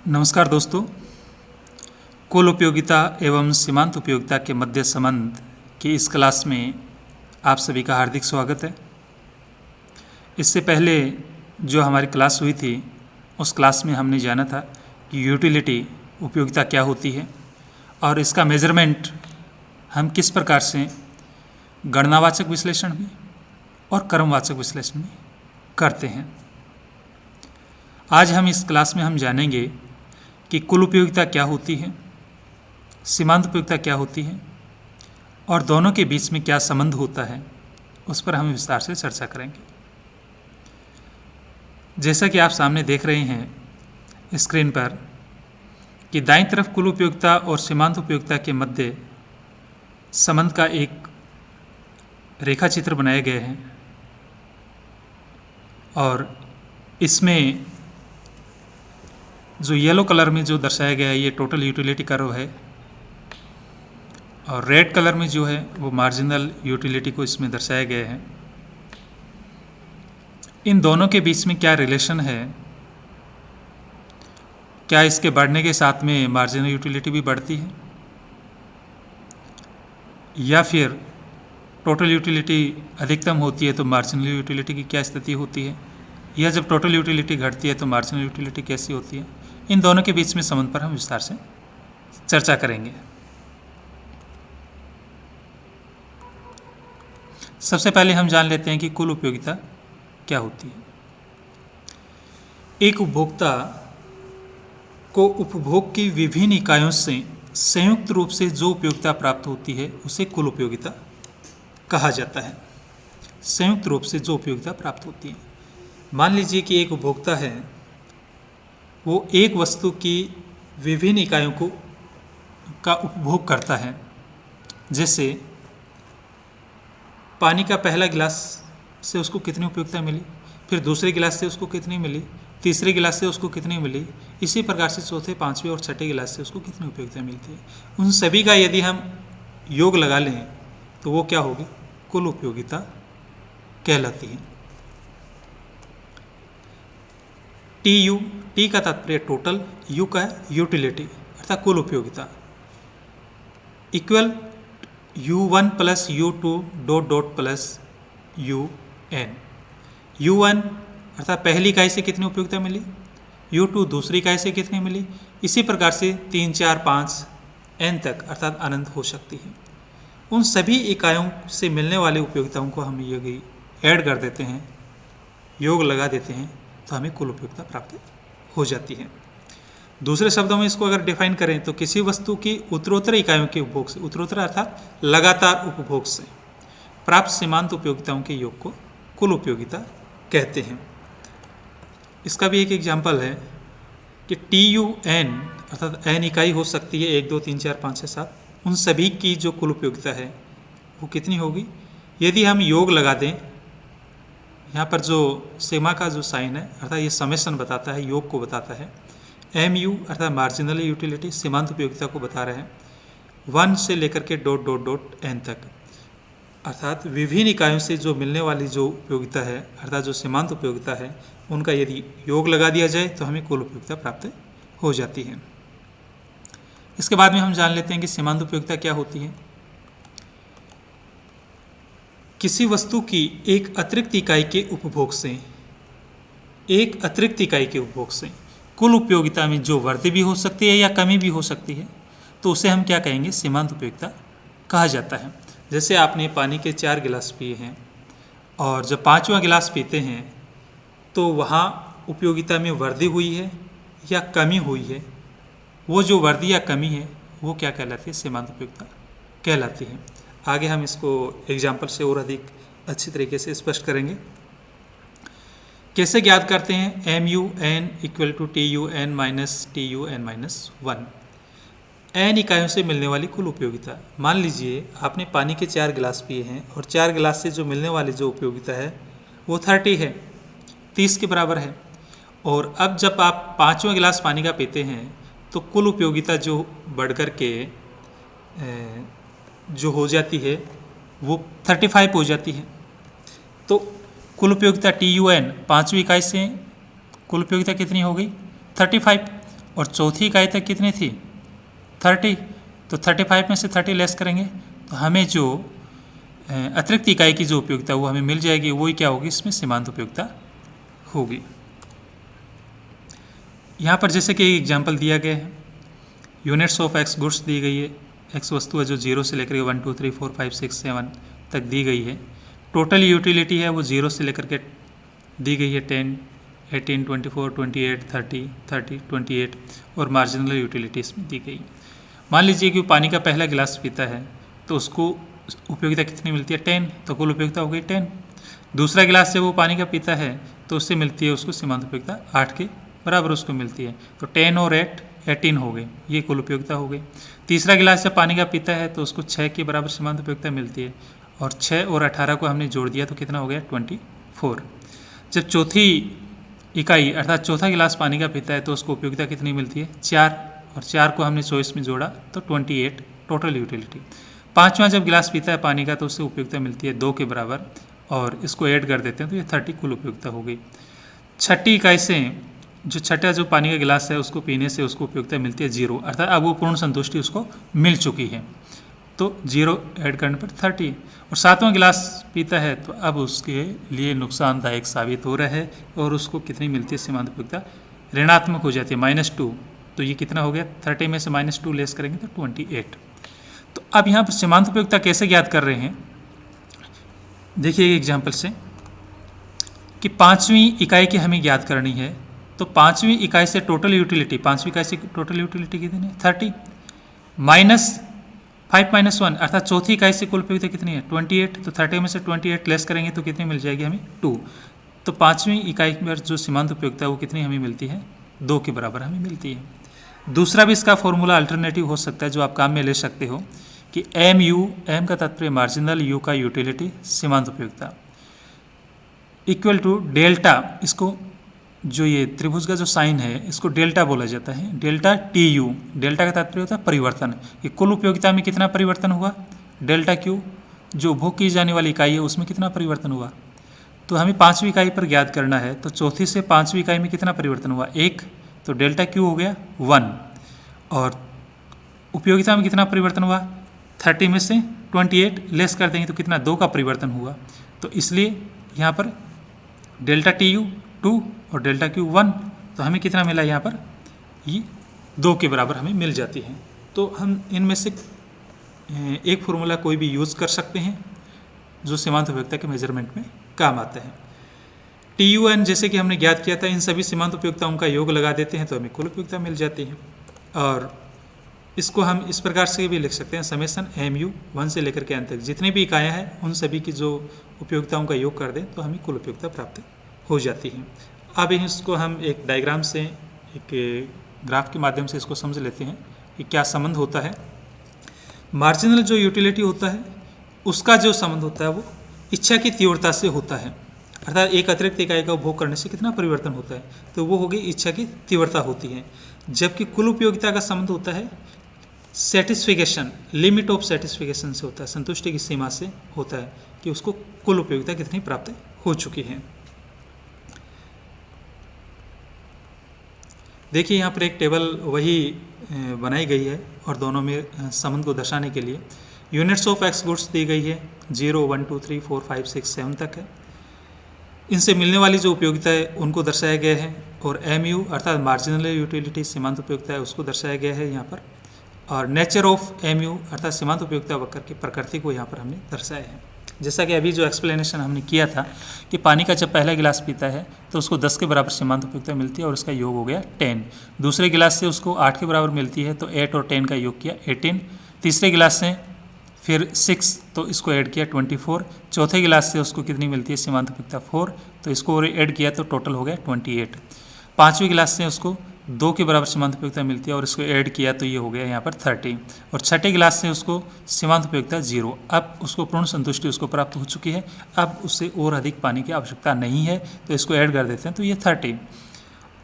नमस्कार दोस्तों। कुल उपयोगिता एवं सीमांत उपयोगिता के मध्य संबंध की इस क्लास में आप सभी का हार्दिक स्वागत है। इससे पहले जो हमारी क्लास हुई थी उस क्लास में हमने जाना था कि यूटिलिटी उपयोगिता क्या होती है और इसका मेजरमेंट हम किस प्रकार से गणनावाचक विश्लेषण में और क्रमवाचक विश्लेषण में करते हैं। आज हम इस क्लास में हम जानेंगे कि कुल उपयोगिता क्या होती है, सीमांत उपयोगिता क्या होती है और दोनों के बीच में क्या संबंध होता है, उस पर हम विस्तार से चर्चा करेंगे। जैसा कि आप सामने देख रहे हैं स्क्रीन पर कि दाईं तरफ कुल उपयोगिता और सीमांत उपयोगिता के मध्य संबंध का एक रेखा चित्र बनाए गए हैं और इसमें जो येलो कलर में जो दर्शाया गया है ये टोटल यूटिलिटी कर्व है और रेड कलर में जो है वो मार्जिनल यूटिलिटी को इसमें दर्शाया गया है। इन दोनों के बीच में क्या रिलेशन है, क्या इसके बढ़ने के साथ में मार्जिनल यूटिलिटी भी बढ़ती है या फिर टोटल यूटिलिटी अधिकतम होती है तो मार्जिनल यूटिलिटी की क्या स्थिति होती है, या जब टोटल यूटिलिटी घटती है तो मार्जिनल यूटिलिटी कैसी होती है। इन दोनों के बीच में संबंध पर हम विस्तार से चर्चा करेंगे। सबसे पहले हम जान लेते हैं कि कुल उपयोगिता क्या होती है। एक उपभोक्ता को उपभोग की विभिन्न इकाइयों से संयुक्त रूप से जो उपयोगिता प्राप्त होती है उसे कुल उपयोगिता कहा जाता है। संयुक्त रूप से जो उपयोगिता प्राप्त होती है, मान लीजिए कि एक उपभोक्ता है, वो एक वस्तु की विभिन्न इकाइयों का उपभोग करता है। जैसे पानी का पहला गिलास से उसको कितनी उपयोगिता मिली, फिर दूसरे गिलास से उसको कितनी मिली, तीसरे गिलास से उसको कितनी मिली, इसी प्रकार से चौथे, पाँचवें और छठे गिलास से उसको कितनी उपयोगिता मिलती है। उन सभी का यदि हम योग लगा लें तो वो क्या होगी, कुल उपयोगिता कहलाती है। टी का तात्पर्य टोटल, यू का है यूटिलिटी अर्थात कुल उपयोगिता, equal U1 plus U2 dot dot plus UN। U1 अर्थात पहली इकाई से कितनी उपयोगिता मिली, U2 दूसरी इकाई से कितनी मिली, इसी प्रकार से 3, 4, 5 N तक अर्थात अनंत हो सकती है। उन सभी इकाइयों से मिलने वाली उपयोगिताओं को हम यदि ऐड कर देते हैं, योग लगा देते हैं, तो हमें कुल उपयोगिता प्राप्त हो जाती है। दूसरे शब्दों में इसको अगर डिफाइन करें तो किसी वस्तु की उत्तरोत्तर इकाइयों के उपभोग से, उत्तरोत्तर अर्थात लगातार उपभोग से प्राप्त सीमांत उपयोगिताओं के योग को कुल उपयोगिता कहते हैं। इसका भी एक एग्जाम्पल है कि TUN अर्थात n इकाई हो सकती है, 1, 2, 3, 4, 5, 6, 7, उन सभी की जो कुल उपयोगिता है वो कितनी होगी। यदि हम योग लगा दें, यहाँ पर जो सिग्मा का जो साइन है अर्थात ये समेशन बताता है, योग को बताता है। MU अर्थात मार्जिनल यूटिलिटी सीमांत उपयोगिता को बता रहे हैं, 1 से लेकर के डॉट डॉट डॉट N तक अर्थात विभिन्न इकाइयों से जो मिलने वाली जो उपयोगिता है अर्थात जो सीमांत उपयोगिता है उनका यदि योग लगा दिया जाए तो हमें कुल उपयोगिता प्राप्त हो जाती है। इसके बाद में हम जान लेते हैं कि सीमांत उपयोगिता क्या होती है। किसी वस्तु की एक अतिरिक्त इकाई के उपभोग से कुल उपयोगिता में जो वृद्धि भी हो सकती है या कमी भी हो सकती है तो उसे हम क्या कहेंगे, सीमांत उपयोगिता कहा जाता है। जैसे आपने पानी के 4 गिलास पिए हैं और जब 5वां गिलास पीते हैं तो वहाँ उपयोगिता में वृद्धि हुई है या कमी हुई है, वो जो वृद्धि या कमी है वो क्या कहलाती है, सीमांत उपयोगिता कहलाती है। आगे हम इसको एग्जाम्पल से और अधिक अच्छी तरीके से स्पष्ट करेंगे। कैसे ज्ञात करते हैं, MUN equal to TUN minus TUN minus 1, N इकाइयों से मिलने वाली कुल उपयोगिता। मान लीजिए आपने पानी के 4 गिलास पिए हैं और 4 गिलास से जो मिलने वाली जो उपयोगिता है वो 30 है, 30 के बराबर है। और अब जब आप 5वां गिलास पानी का पीते हैं तो कुल उपयोगिता जो बढ़ कर के जो हो जाती है वो 35 हो जाती है। तो कुल उपयोगिता TUN 5वीं इकाई से कुल उपयोगिता कितनी हो गई, 35। और चौथी इकाई तक कितनी थी 30, तो 35 में से 30 लेस करेंगे तो हमें जो अतिरिक्त इकाई की जो उपयोगिता वो हमें मिल जाएगी, वही क्या होगी इसमें सीमांत उपयोगिता होगी। यहाँ पर जैसे कि एग्जाम्पल दिया गया है, यूनिट्स ऑफ एक्स गुड्स दी गई है, एक्स वस्तु है जो 0 से लेकर 1 2 3 4 5 6 7 तक दी गई है। टोटल यूटिलिटी है वो 0 से लेकर के दी गई है 10 18 24 28 30 30 28 और मार्जिनल यूटिलिटी इसमें दी गई। मान लीजिए कि वो पानी का पहला गिलास पीता है तो उसको उपयोगिता कितनी मिलती है 10, तो कुल उपयोगिता हो गई 10। दूसरा गिलास जब वो पानी का पीता है तो उससे मिलती है उसको सीमांत उपयोगिता 8 के बराबर उसको मिलती है, तो 10 और 8 18 हो गए, ये कुल उपयोगिता हो गई। तीसरा गिलास जब पानी का पीता है तो उसको 6 के बराबर सीमांत उपयोगिता मिलती है, और 6 और 18 को हमने जोड़ दिया तो कितना हो गया 24। जब चौथी इकाई अर्थात चौथा गिलास पानी का पीता है तो उसको उपयोगिता कितनी मिलती है 4, और 4 को हमने 24 में जोड़ा तो 28 टोटल यूटिलिटी। पाँचवां जब गिलास पीता है पानी का तो उससे उपयोगिता मिलती है 2 के बराबर, और इसको ऐड कर देते हैं तो ये 30 कुल उपयोगिता हो गई। छठी इकाई से जो छठा जो पानी का गिलास है उसको पीने से उसको उपयोगिता मिलती है 0, अर्थात अब वो पूर्ण संतुष्टि उसको मिल चुकी है, तो 0 ऐड करने पर 30। और सातवां गिलास पीता है तो अब उसके लिए नुकसानदायक साबित हो रहा है और उसको कितनी मिलती है सीमांत उपयोगिता ऋणात्मक हो जाती है -2, तो ये कितना हो गया 30 में से -2 लेस करेंगे तो 28। तो अब यहाँ पर सीमांत उपयोगिता कैसे ज्ञात कर रहे हैं, देखिए एग्जाम्पल से कि पाँचवीं इकाई की हमें ज्ञात करनी है, तो पाँचवीं इकाई से टोटल यूटिलिटी, पाँचवीं इकाई से टोटल यूटिलिटी कितनी है 30 -5 -1 अर्थात चौथी इकाई से कुल उपयोगिता कितनी है 28, तो 30 में से 28 लेस करेंगे तो कितनी मिल जाएगी हमें 2। तो पाँचवीं इकाई पर जो सीमांत उपयोगिता है वो कितनी हमें मिलती है 2 के बराबर हमें मिलती है। दूसरा भी इसका फॉर्मूला अल्टरनेटिव हो सकता है जो आप काम में ले सकते हो कि एम का तात्पर्य मार्जिनल, यू का यूटिलिटी, सीमांत उपयोगिता इक्वल टू डेल्टा, इसको जो ये त्रिभुज का जो साइन है इसको डेल्टा बोला जाता है, डेल्टा TU, डेल्टा का तात्पर्य होता है परिवर्तन, कि कुल उपयोगिता में कितना परिवर्तन हुआ, डेल्टा Q जो उपभोग की जाने वाली इकाई है उसमें कितना परिवर्तन हुआ। तो हमें पाँचवीं इकाई पर ज्ञात करना है, तो चौथी से पाँचवीं इकाई में कितना परिवर्तन हुआ 1, तो डेल्टा Q हो गया 1, और उपयोगिता में कितना परिवर्तन हुआ 30 में से 28 लेस कर देंगे तो कितना 2 का परिवर्तन हुआ, तो इसलिए यहाँ पर डेल्टा TU 2 और डेल्टा Q 1, तो हमें कितना मिला यहाँ पर ये 2 के बराबर हमें मिल जाती है। तो हम इनमें से एक फॉर्मूला कोई भी यूज़ कर सकते हैं जो सीमांत उपयोगिता के मेजरमेंट में काम आता है। TUN जैसे कि हमने ज्ञात किया था, इन सभी सीमांत उपयोगिताओं का योग लगा देते हैं तो हमें कुल उपयोगिता मिल जाती है, और इसको हम इस प्रकार से भी लिख सकते हैं समेसन MU 1 से लेकर के अंत तक जितनी भी इकाइयाँ हैं उन सभी की जो उपयोगिताओं का योग कर दें तो हमें कुल उपयोगिता प्राप्त हो जाती है। अब इसको हम एक डायग्राम से, एक ग्राफ के माध्यम से इसको समझ लेते हैं कि क्या संबंध होता है। मार्जिनल जो यूटिलिटी होता है उसका जो संबंध होता है वो इच्छा की तीव्रता से होता है, अर्थात एक अतिरिक्त इकाई का उपभोग करने से कितना परिवर्तन होता है, तो वो होगी इच्छा की तीव्रता होती है। जबकि कुल उपयोगिता का संबंध होता है सेटिस्फिकेशन, लिमिट ऑफ सेटिस्फिकेशन से होता है, संतुष्टि की सीमा से होता है कि उसको कुल उपयोगिता कितनी प्राप्त हो चुकी है। देखिए यहाँ पर एक टेबल वही बनाई गई है और दोनों में संबंध को दर्शाने के लिए यूनिट्स ऑफ एक्स गुड्स दी गई है, 0 1 2 3 4 5 6 7 तक है। इनसे मिलने वाली जो उपयोगिता है उनको दर्शाया गया है, और MU अर्थात मार्जिनल यूटिलिटी सीमांत उपयोगिता है उसको दर्शाया गया है यहाँ पर, और नेचर ऑफ MU अर्थात सीमांत उपयोगिता वक्र की प्रकृति को यहाँ पर हमने दर्शाया है। जैसा कि अभी जो एक्सप्लेनेशन हमने किया था कि पानी का जब पहला गिलास पीता है तो उसको 10 के बराबर सीमांत उपयोगिता मिलती है और उसका योग हो गया 10, दूसरे गिलास से उसको 8 के बराबर मिलती है तो 8 और 10 का योग किया 18, तीसरे गिलास से फिर 6 तो इसको ऐड किया 24, चौथे गिलास से उसको कितनी मिलती है सीमांत उपयोगिता 4, तो इसको ऐड किया तो टोटल हो गया 28, पाँचवें गिलास से उसको 2 के बराबर सीमांत उपयोगिता मिलती है और इसको ऐड किया तो ये हो गया यहाँ पर 30, और छठे गिलास से उसको सीमांत उपयोगिता 0, अब उसको पूर्ण संतुष्टि उसको प्राप्त हो चुकी है, अब उससे और अधिक पानी की आवश्यकता नहीं है तो इसको ऐड कर देते हैं तो ये 30,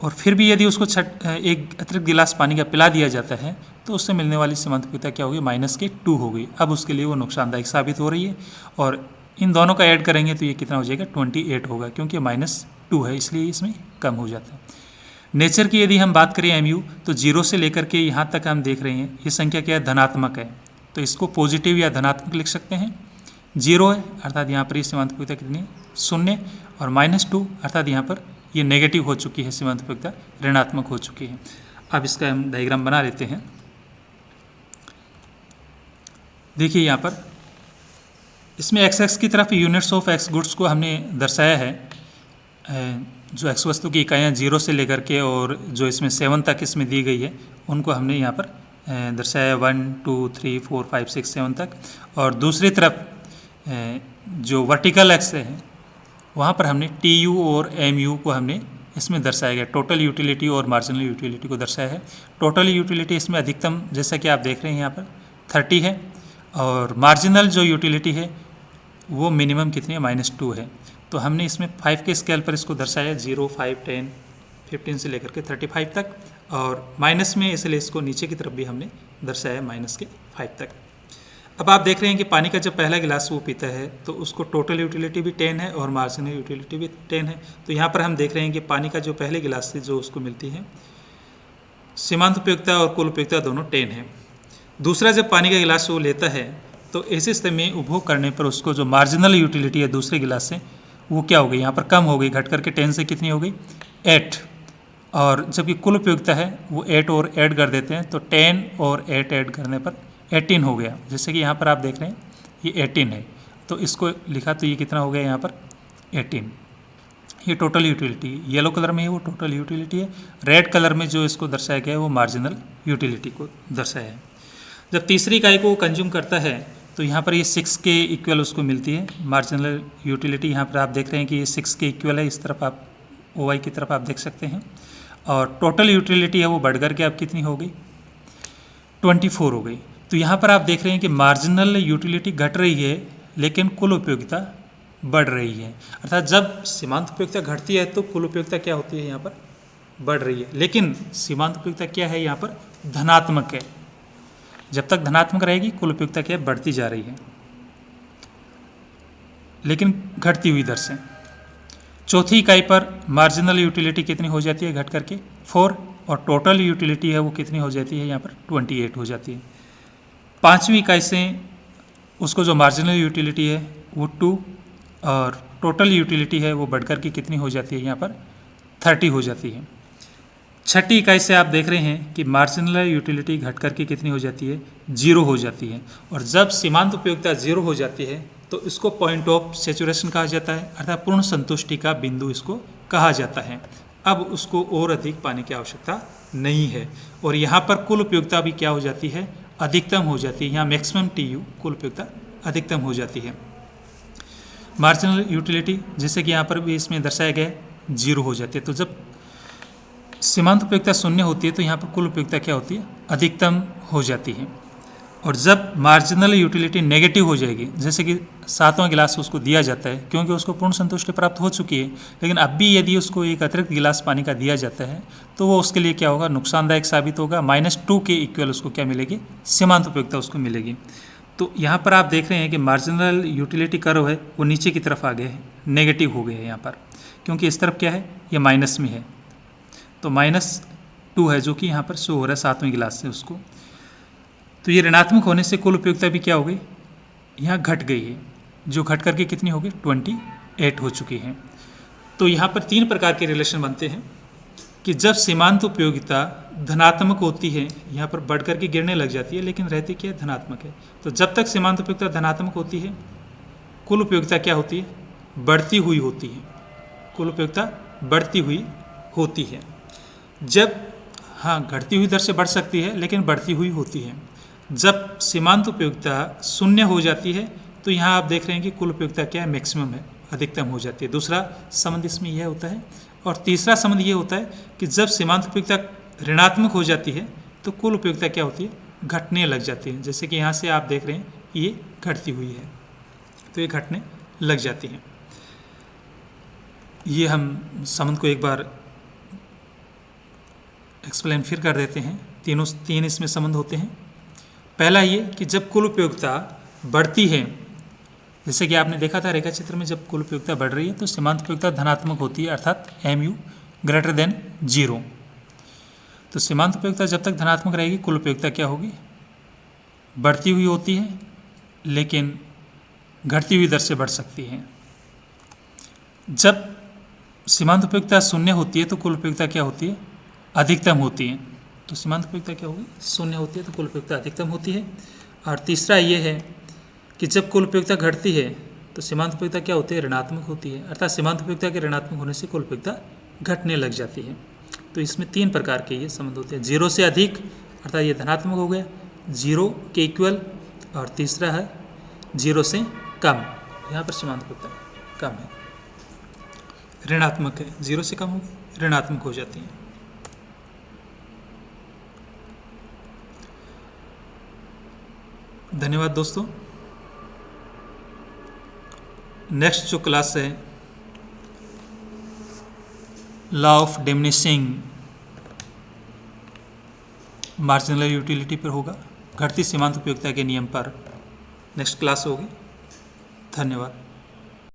और फिर भी यदि उसको एक अतिरिक्त गिलास पानी का पिला दिया जाता है तो उससे मिलने वाली सीमांत उपयोगिता क्या होगी -2 होगी, अब उसके लिए वो नुकसानदायक साबित हो रही है, और इन दोनों का ऐड करेंगे तो ये कितना हो जाएगा 28 होगा, क्योंकि -2 है इसलिए इसमें कम हो जाता है। नेचर की यदि हम बात करें mu, तो 0 से लेकर के यहाँ तक हम देख रहे हैं ये संख्या क्या है, धनात्मक है, तो इसको पॉजिटिव या धनात्मक लिख सकते हैं। 0 है अर्थात यहाँ पर ये सीमांत उपयोगिता कितनी है, 0, और -2 अर्थात यहाँ पर ये नेगेटिव हो चुकी है, सीमांत उपयोगिता ऋणात्मक हो चुकी है। अब इसका हम डायग्राम बना लेते हैं। देखिए यहाँ पर इसमें x की तरफ यूनिट्स ऑफ x गुड्स को हमने दर्शाया है, जो x वस्तु की इकाइयाँ 0 से लेकर के और जो इसमें 7 तक इसमें दी गई है उनको हमने यहाँ पर दर्शाया 1 2 3 4 5 6 7 तक। और दूसरी तरफ जो वर्टिकल एक्स है वहाँ पर हमने TU और MU को हमने इसमें दर्शाया गया, टोटल यूटिलिटी और मार्जिनल यूटिलिटी को दर्शाया है। टोटल यूटिलिटी इसमें अधिकतम जैसा कि आप देख रहे हैं यहाँ पर 30 है, और मार्जिनल जो यूटिलिटी है वो मिनिमम कितनी है, -2 है। तो हमने इसमें 5 के स्केल पर इसको दर्शाया, 0 5 10 15 से लेकर के 35 तक, और माइनस में इसलिए इसको नीचे की तरफ भी हमने दर्शाया -5 तक। अब आप देख रहे हैं कि पानी का जब पहला गिलास वो पीता है तो उसको टोटल यूटिलिटी भी 10 है और मार्जिनल यूटिलिटी भी 10 है। तो यहाँ पर हम देख रहे हैं कि पानी का जो पहले गिलास से जो उसको मिलती है सीमांत उपयोगिता और कुल उपयोगिता दोनों 10 है। दूसरा जब पानी का गिलास वो लेता है तो ऐसे स्थिति में उपभोग करने पर उसको जो मार्जिनल यूटिलिटी है दूसरे गिलास से वो क्या हो गई, यहाँ पर कम हो गई, घट करके 10 से कितनी हो गई, 8, और जबकि कुल उपयोगिता है वो 8 और ऐड कर देते हैं तो 10 और 8 ऐड करने पर 18 हो गया। जैसे कि यहाँ पर आप देख रहे हैं ये 18 है, तो इसको लिखा तो ये कितना हो गया यहाँ पर 18। ये टोटल यूटिलिटी, येलो कलर में है वो टोटल यूटिलिटी है, रेड कलर में जो इसको दर्शाया गया है वो मार्जिनल यूटिलिटी को दर्शाया है। जब तीसरी इकाई को कंज्यूम करता है तो यहाँ पर ये 6 के इक्वल उसको मिलती है मार्जिनल यूटिलिटी। यहाँ पर आप देख रहे हैं कि ये 6 के इक्वल है, इस तरफ आप OI की तरफ आप देख सकते हैं, और टोटल यूटिलिटी है वो बढ़ करके अब कितनी हो गई, 24 हो गई। तो यहाँ पर आप देख रहे हैं कि मार्जिनल यूटिलिटी घट रही है लेकिन कुल उपयोगिता बढ़ रही है, अर्थात जब सीमांत उपयोगिता घटती है तो कुल उपयोगिता क्या होती है, यहाँ पर बढ़ रही है। लेकिन सीमांत उपयोगिता क्या है, यहाँ पर धनात्मक है, जब तक धनात्मक रहेगी कुल उपयोगिता क्या है, बढ़ती जा रही है लेकिन घटती हुई दर से। चौथी इकाई पर मार्जिनल यूटिलिटी कितनी हो जाती है, घट करके 4, और टोटल यूटिलिटी है वो कितनी हो जाती है, यहाँ पर 28 हो जाती है। पाँचवीं इकाई से उसको जो मार्जिनल यूटिलिटी है वो 2 और टोटल यूटिलिटी है वो बढ़कर के कितनी हो जाती है, यहाँ पर 30 हो जाती है। छठी इकाई से आप देख रहे हैं कि मार्जिनल यूटिलिटी घट करके कितनी हो जाती है, 0 हो जाती है, और जब सीमांत उपयोगिता 0 हो जाती है तो इसको पॉइंट ऑफ सेचुरेशन कहा जाता है, अर्थात पूर्ण संतुष्टि का बिंदु इसको कहा जाता है। अब उसको और अधिक पानी की आवश्यकता नहीं है, और यहाँ पर कुल उपयोगिता भी क्या हो जाती है, अधिकतम हो जाती है। यहाँ मैक्सिमम TU कुल उपयोगिता अधिकतम हो जाती है। मार्जिनल यूटिलिटी जैसे कि यहाँ पर भी इसमें दर्शाया गया है 0 हो जाती है। तो जब सीमांत उपयोगिता 0 होती है तो यहाँ पर कुल उपयोगिता क्या होती है, अधिकतम हो जाती है। और जब मार्जिनल यूटिलिटी नेगेटिव हो जाएगी, जैसे कि 7वां गिलास उसको दिया जाता है क्योंकि उसको पूर्ण संतुष्टि प्राप्त हो चुकी है, लेकिन अब भी यदि उसको एक अतिरिक्त गिलास पानी का दिया जाता है तो वो उसके लिए क्या होगा, नुकसानदायक साबित होगा। -2 के इक्वल उसको क्या मिलेगी, सीमांत उपयोगिता उसको मिलेगी। तो यहाँ पर आप देख रहे हैं कि मार्जिनल यूटिलिटी कर्व है वो नीचे की तरफ आ गए है, नेगेटिव हो गए हैं यहाँ पर, क्योंकि इस तरफ क्या है, ये माइनस में है, तो -2 है जो कि यहाँ पर शो हो रहा है 7वें गिलास से उसको। तो ये ऋणात्मक होने से कुल उपयोगिता भी क्या हो गई, यहाँ घट गई है, जो घट करके कितनी हो गई, 28 हो चुकी है। तो यहाँ पर 3 प्रकार के रिलेशन बनते हैं कि जब सीमांत उपयोगिता धनात्मक होती है, यहाँ पर बढ़ करके गिरने लग जाती है लेकिन रहती क्या है, धनात्मक है। तो जब तक सीमांत उपयोगिता धनात्मक होती है कुल उपयोगिता क्या होती है, बढ़ती हुई होती है, कुल उपयोगिता बढ़ती हुई होती है। जब घटती हुई दर से बढ़ सकती है लेकिन बढ़ती हुई होती है। जब सीमांत उपयोगिता 0 हो जाती है तो यहाँ आप देख रहे हैं कि कुल उपयोगिता क्या है, मैक्सिमम है, अधिकतम हो जाती है। दूसरा संबंध इसमें यह होता है। और तीसरा संबंध ये होता है कि जब सीमांत उपयोगिता ऋणात्मक हो जाती है तो कुल उपयोगिता क्या होती है, घटने लग जाती है। जैसे कि यहाँ से आप देख रहे हैं ये घटती हुई है, तो ये घटने लग जाती है। ये हम संबंध को एक बार एक्सप्लेन फिर कर देते हैं। तीन इसमें संबंध होते हैं। पहला ये कि जब कुल उपयोगिता बढ़ती है, जैसे कि आपने देखा था रेखा चित्र में, जब कुल उपयोगिता बढ़ रही है तो सीमांत उपयोगिता धनात्मक होती है, अर्थात MU > 0। तो सीमांत उपयोगिता जब तक धनात्मक रहेगी कुल उपयोगिता क्या होगी, बढ़ती हुई होती है, लेकिन घटती हुई दर से बढ़ सकती है। जब सीमांत उपयोगिता शून्य होती है तो कुल उपयोगिता क्या होती है, अधिकतम होती है। तो सीमांत उपयोगिता क्या होगी, शून्य होती है तो कुल उपयोगिता अधिकतम होती है। और तीसरा ये है कि जब कुल उपयोगिता घटती है तो सीमांत उपयोगिता क्या होती है, ऋणात्मक होती है, अर्थात सीमांत उपयोगिता के ऋणात्मक होने से कुल उपयोगिता घटने लग जाती है। तो इसमें 3 प्रकार के ये संबंध होते हैं, 0 से अधिक अर्थात ये धनात्मक हो गया, 0 के इक्वल, और तीसरा है 0 से कम, यहाँ पर सीमांत उपयोगिता कम है, ऋणात्मक है, 0 से कम हो गई, ऋणात्मक हो जाती है। धन्यवाद दोस्तों। नेक्स्ट जो क्लास है law of diminishing marginal utility पर होगा, घटती सीमांत उपयोगिता के नियम पर नेक्स्ट क्लास होगी। धन्यवाद।